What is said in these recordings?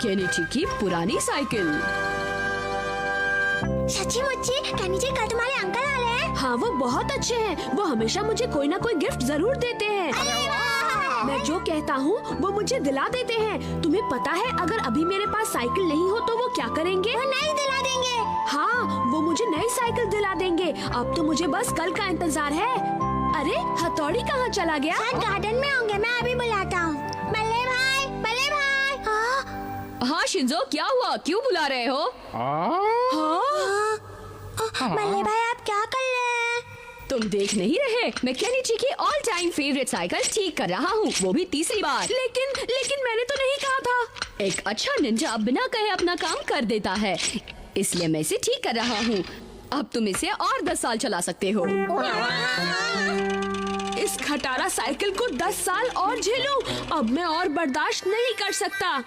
Kenichi की पुरानी cycle. सच्ची मुच्ची केनिची, कल तुम्हारे अंकल आ रहे हैं। हाँ, वो बहुत अच्छे हैं। वो हमेशा मुझे कोई ना कोई गिफ्ट जरूर देते हैं। मैं जो कहता हूँ वो मुझे दिला देते हैं। तुम्हें पता है अगर अभी मेरे पास साइकिल नहीं हो तो वो क्या करेंगे? वो नई दिला देंगे। हाँ, वो मुझे नई साइकिल दिला देंगे। अब तो मुझे बस कल का इंतजार है। अरे हथौड़ी कहाँ चला गया? शायद गार्डन में होंगे, मैं अभी बुलाता हूँ। बल्ले भाई, बल्ले भाई। हाँ शिंजो, क्या हुआ? क्यों बुला रहे हो? बल्ले भाई, आप क्या कर रहे हैं? तुम देख नहीं रहे? मैं केनिची की ऑल टाइम फेवरेट साइकिल ठीक कर रहा हूँ, वो भी तीसरी बार। लेकिन मैंने तो नहीं कहा था। एक अच्छा निंजा बिना कहे अपना काम कर देता है, इसलिए मैं इसे ठीक कर रहा हूँ। अब तुम इसे और 10 साल चला सकते हो। इस खटारा साइकिल को 10 साल और झेलूं? अब मैं और बर्दाश्त नहीं कर सकता।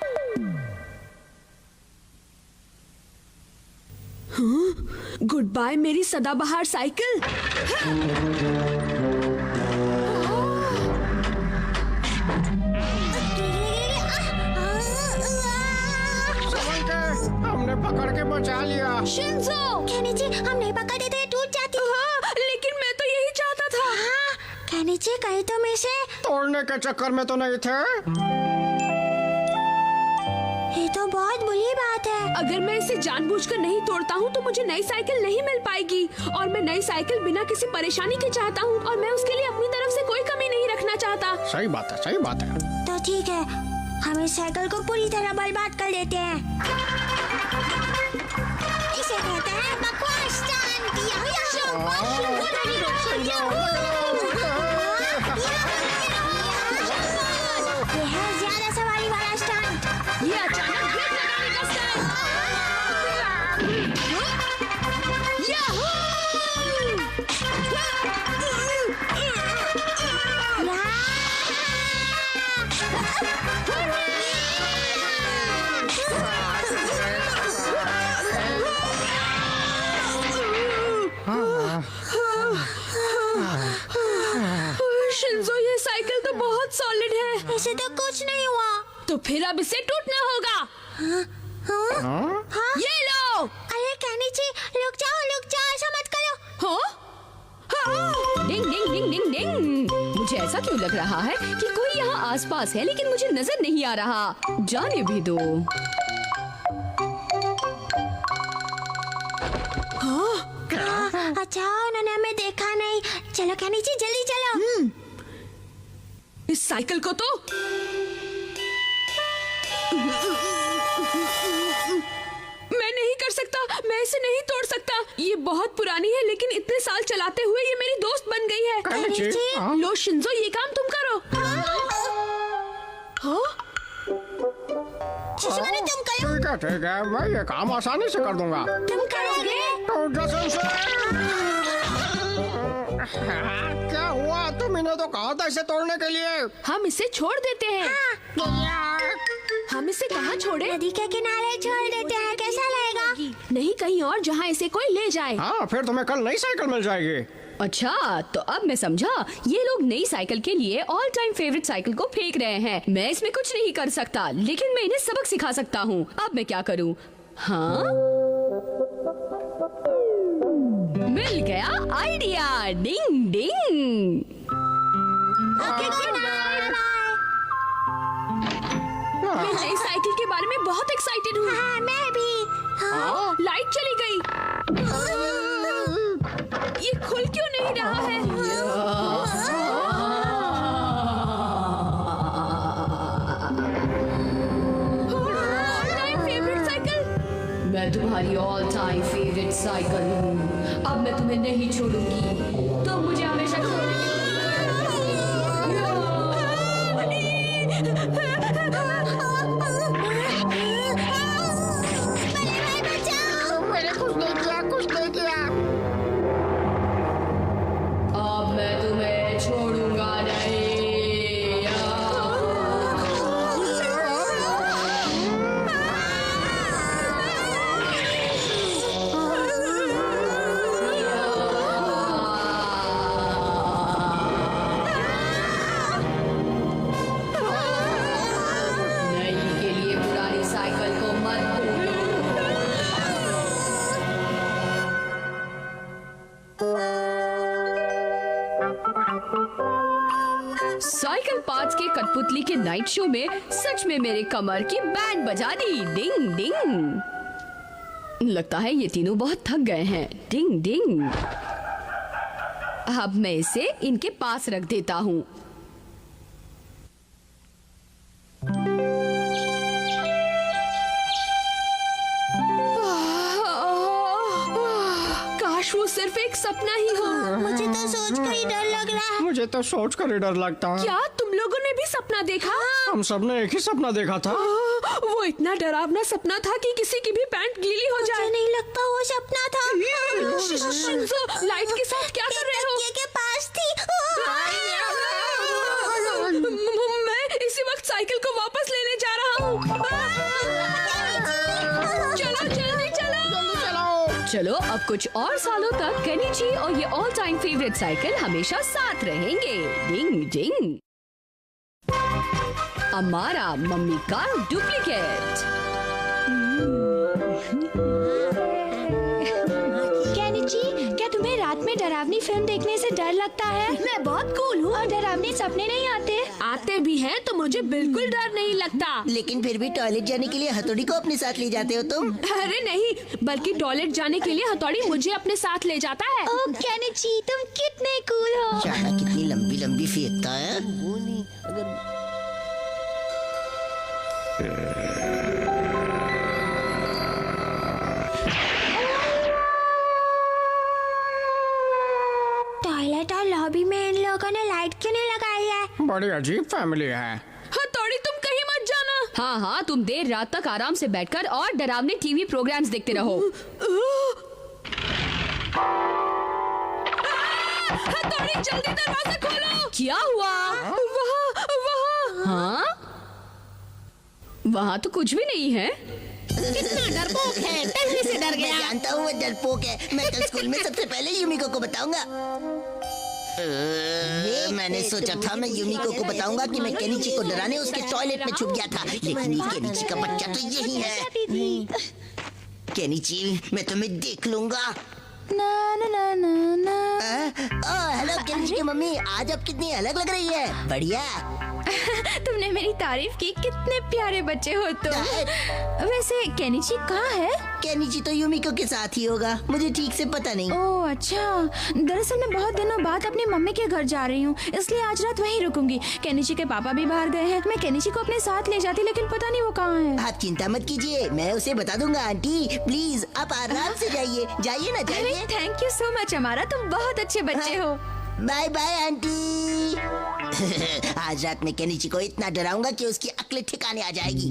गुड बाय मेरी सदाबहार साइकिल। हमने पकड़ के बचा लिया। शिंजो, केनिची, हम नहीं पकड़े थे, टूट जाती। हाँ, लेकिन मैं तो यही चाहता था। हाँ, केनिची कहीं तुम इसे तोड़ने के चक्कर में तो नहीं थे। ये तो बहुत बुरी बात है। अगर मैं इसे जानबूझकर नहीं तोड़ता हूँ तो मुझे नई साइकिल नहीं मिल पाएगी, और मैं नई साइकिल बिना किसी परेशानी के चाहता हूँ, और मैं उसके लिए अपनी तरफ से कोई कमी नहीं रखना चाहता। सही बात है, सही बात है। तो ठीक है, हम इस साइकिल को पूरी तरह बर्बाद कर देते हैं। इसे कहते हैं बकवास स्टंट। ये है ज्यादा सवारी वाला स्टंट। ये अचानक ब्रेक लगाने का स्टाइल। शिंजो, ये साइकिल तो बहुत सॉलिड है। इसे तो कुछ नहीं हुआ। तो फिर अब इसे टूटना होगा। हाँ? ये लो। अरे केनिची, रुक जाओ, ऐसा मत करो। हाँ? हाँ? डिंग डिंग डिंग डिंग डिंग। मुझे ऐसा क्यों लग रहा है कि कोई यहाँ आसपास है, लेकिन मुझे नजर नहीं आ रहा। जाने भी दो। अच्छा, उन्होंने हमें देखा नहीं। चलो केनिची, जल्दी चलो। इस साइकिल को तो मैं नहीं कर सकता। मैं इसे नहीं तोड़ सकता। ये बहुत पुरानी है, लेकिन इतने साल चलाते हुए ये मेरी दोस्त बन गई है। केनिची, हाँ? लो शिंजो, ये काम तुम करो। हाँ? शिशुमने, तुम करो। ठीक है, मैं ये काम आसानी से कर दूंगा। तुम करोगे? तो जैसे क्या हुआ? तुमने तो कहा था इसे तोड़ने के लिए। हम इसे छोड़ देते हैं। हम इसे कहाँ छोड़े? नदी के किनारे छोड़ देते हैं, कैसा लगेगा? नहीं, कहीं और जहाँ इसे कोई ले जाए। हाँ, फिर तुम्हें कल नई साइकिल मिल जाएगी। अच्छा, तो अब मैं समझा। ये लोग नई साइकिल के लिए ऑल टाइम फेवरेट साइकिल को फेंक रहे हैं। मैं इसमें कुछ नहीं कर सकता, लेकिन मैं इन्हें सबक सिखा सकता हूँ। अब मैं क्या करूँ? हाँ, मिल गया आइडिया। डिंग डिंग। मैं नई साइकिल के बारे में बहुत एक्साइटेड हूँ। हाँ, मैं भी। हाँ? लाइट चली गई। ये खुल क्यों नहीं रहा है? Favourite cycle. मैं तुम्हारी ऑल टाइम फेवरेट साइकिल हूँ। अब मैं तुम्हें नहीं छोड़ूंगी। तो मुझे हमेशा मैंने कुछ नहीं किया। अब मैं तुम्हें छोड़ूंगा नहीं। साइकिल पार्ट्स के कठपुतली के नाइट शो में सच में मेरे कमर की बैंड बजा दी। डिंग डिंग। लगता है ये तीनों बहुत थक गए हैं। डिंग डिंग। अब मैं इसे इनके पास रख देता हूँ। काश वो सिर्फ एक सपना ही हो। मुझे तो सोचकर ही डर लग रहा है। मुझे तो सोच कर ही डर लगता है। क्या तुम लोगों ने भी सपना देखा? हम सबने एक ही सपना देखा था। वो इतना डरावना सपना था कि किसी की भी पैंट गीली हो जाए। मुझे नहीं लगता वो सपना था। शिंजो, लाइट के साथ क्या कर रहे हो? तकिए के पास थी। मैं इसी वक्त साइकिल को वापस लेने जा रहा हूँ। चलो जल्दी चलो। चलो अब कुछ और सालों तक केनिची और ये ऑल टाइम फेवरेट साइकिल हमेशा साथ रहेंगे। डिंग डिंग। हमारा मम्मी का डुप्लीकेट। केनिची, क्या तुम्हें रात में डरावनी फिल्म देखने से डर लगता है? मैं बहुत कूल हूँ और डरावने सपने नहीं आते। आते भी हैं तो मुझे बिल्कुल डर नहीं लगता। लेकिन फिर भी टॉयलेट जाने के लिए हथौड़ी को अपने साथ ले जाते हो तुम। अरे नहीं, बल्कि टॉयलेट जाने के लिए हथौड़ी मुझे अपने साथ ले जाता है। ओह केनिची, तुम कितने कूल हो। चाहा कितनी लंबी लंबी फेंकता है। टॉयलेट और लॉबी में इन लोगों ने लाइट क्यों नहीं लगाई है? बड़ी अजीब फैमिली है। हथौड़ी तुम कहीं मत जाना। हाँ हाँ, तुम देर रात तक आराम से बैठकर और डरावने टीवी प्रोग्राम्स देखते रहो। हथौड़ी जल्दी दरवाजा खोलो। क्या हुआ? वहाँ हाँ, वहाँ तो कुछ भी नहीं है। कितना डरपोक है, पहले से डर गया। मैं जानता हूँ वो डरपोक है। मैं कल स्कूल में सबसे पहले यूमिको को बताऊंगा। मैंने सोचा था मैं यूमिको को बताऊंगा कि मैं केनिची को डराने उसके टॉयलेट में छुप गया था, लेकिन ये केनिची का बच्चा तो यही है। केनिची, मैं तुम्हें देख लूंगा। ना ना ना ना ना। हेलो केनिची की मम्मी, आज आप कितनी अलग लग रही है। बढ़िया। तुमने मेरी तारीफ की। कितने प्यारे बच्चे हो तुम। वैसे केनिची कहाँ है? केनिची तो यूमिको के साथ ही होगा, मुझे ठीक से पता नहीं। ओह अच्छा, दरअसल मैं बहुत दिनों बाद अपनी मम्मी के घर जा रही हूँ, इसलिए आज रात वहीं रुकूंगी। केनिची के पापा भी बाहर गए हैं। मैं केनिची को अपने साथ ले जाती, लेकिन पता नहीं वो कहाँ है। आप चिंता मत कीजिए, मैं उसे बता दूंगा। आंटी प्लीज आप आराम से जाइए। जाइए ना, जाइए। थैंक यू सो मच अमारा, तुम बहुत अच्छे बच्चे हो। Bye bye aunty. आज रात में केनिची को इतना डराऊंगा कि उसकी अक्ल ठिकाने आ जाएगी।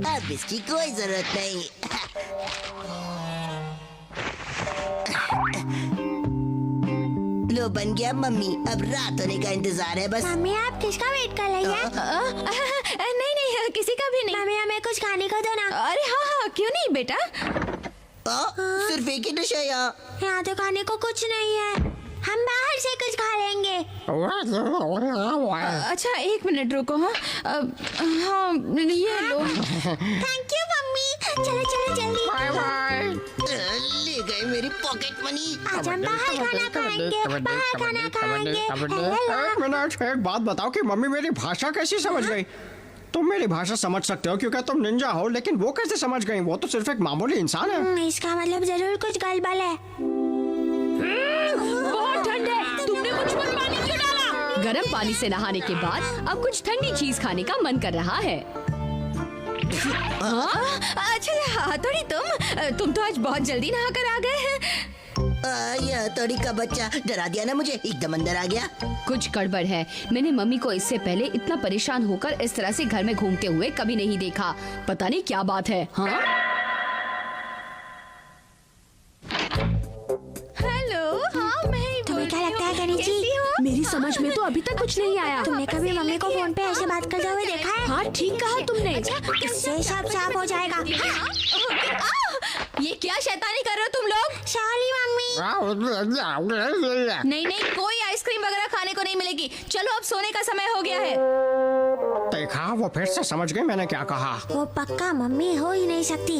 अब इसकी कोई जरूरत नहीं। लो बन गया मम्मी, अब रात होने का इंतजार है बस। मम्मी आप किसका वेट कर रही है? नहीं नहीं, किसी का भी नहीं। मम्मी हमें कुछ खाने को दो ना। अरे हाँ हाँ, क्यों नहीं बेटा। सिर्फ एक ही डिश है यहाँ तो खाने को कुछ नहीं है, हम बाहर से कुछ खा लेंगे। अच्छा एक मिनट रुको। हाँ हाँ ये लो। Thank you mummy. चलो चलो जल्दी। Bye bye. ले गए मेरी पॉकेट मनी। आज हम बाहर खाना खाएंगे, बाहर खाना खाएंगे। एक मिनट, एक बात बताओ कि मम्मी मेरी भाषा कैसी समझ गई? तुम मेरी भाषा समझ सकते हो क्योंकि तुम निंजा हो, लेकिन वो कैसे समझ गई? वो तो सिर्फ एक मामूली इंसान है। इसका मतलब जरूर कुछ गड़बड़ है। बहुत ठंड है, तुमने मुझ पर पानी क्यों डाला? गर्म पानी से नहाने के बाद अब कुछ ठंडी चीज खाने का मन कर रहा है। अच्छा हथौड़ी, तुम तो आज बहुत जल्दी नहा कर आ गए हैं। यह तोड़ी का बच्चा डरा दिया ना मुझे, एकदम अंदर आ गया। कुछ गड़बड़ है। मैंने मम्मी को इससे पहले इतना परेशान होकर इस तरह से घर में घूमते हुए कभी नहीं देखा। पता नहीं क्या बात है। हाँ हेलो। हाँ मैं। तुम्हें क्या लगता है केनिची? मेरी समझ में तो अभी तक कुछ नहीं आया। तुमने कभी मम्मी को फोन पे ऐसे बात करते हुए देखा है? हाँ ठीक कहा तुमने। इससे सब साफ हो जाएगा। ये क्या शैतानी कर रहे हो तुम लोग? Sorry mummy. नहीं नहीं, कोई आइसक्रीम वगैरह खाने को नहीं मिलेगी। चलो अब सोने का समय हो गया है। देखा, वो फिर से समझ गई मैंने क्या कहा। वो पक्का मम्मी हो ही नहीं सकती।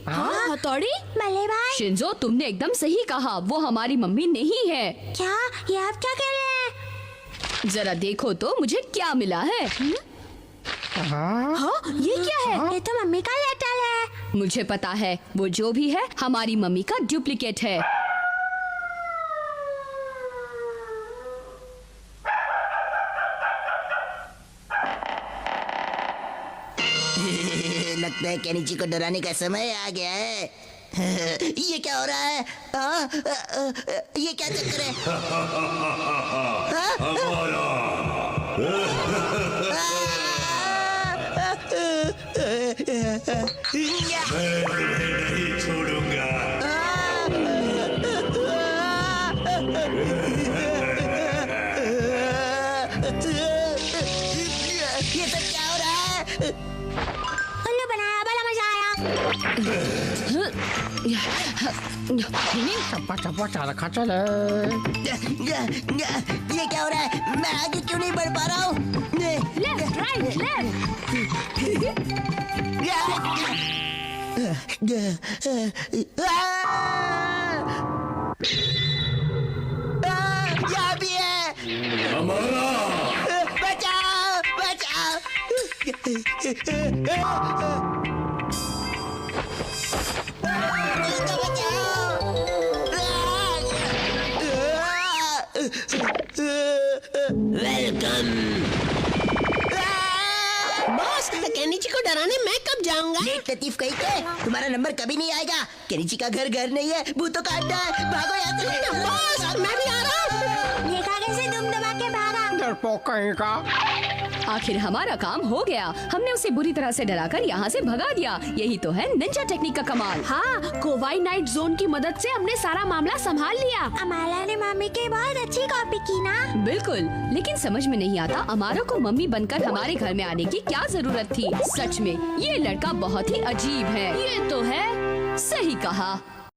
हाँ हथौड़ी। भले भाई। शिंजो, तुमने एकदम सही कहा, वो हमारी मम्मी नहीं है। क्या? ये आप क्या कह रहे हैं? जरा देखो तो मुझे क्या मिला है। हाँ, ये क्या है? ये तो मम्मी का लेटर है। मुझे पता है, वो जो भी है हमारी मम्मी का डुप्लीकेट है। लगता है केनिची को डराने का समय आ गया है। ये क्या हो रहा है? ये क्या चक्कर है? नहीं छोड़ूंगा। ये सब क्या हो रहा है? उल्लू बनाया, बड़ा मजा आया। चप्पा चप्पा रखा चले। ये क्या हो रहा है? मैं आगे क्यों नहीं बढ़ पा रहा हूँ? Left right left. यहाँ भी है। बचाओ बचाओ। वेलकम। बॉस, केनिची को डराने मैं कब जाऊंगा? लेट लतीफ कहीं के, तुम्हारा नंबर कभी नहीं आएगा। केनिची का घर नहीं है, भूतों का अड्डा है। भागो यहाँ से। बॉस, मैं भी आ रहा हूँ। देखा कैसे दुम दबा के भागा। डरपोक कहीं का। आखिर हमारा काम हो गया, हमने उसे बुरी तरह से डराकर यहाँ से भगा दिया। यही तो है निंजा टेक्निक का कमाल। हाँ, कोवाई नाइट जोन की मदद से हमने सारा मामला संभाल लिया। अमाला ने मम्मी की बहुत अच्छी कॉपी की ना। बिल्कुल, लेकिन समझ में नहीं आता अमारा को मम्मी बनकर हमारे घर में आने की क्या जरूरत थी। सच में ये लड़का बहुत ही अजीब है। ये तो है। सही कहा।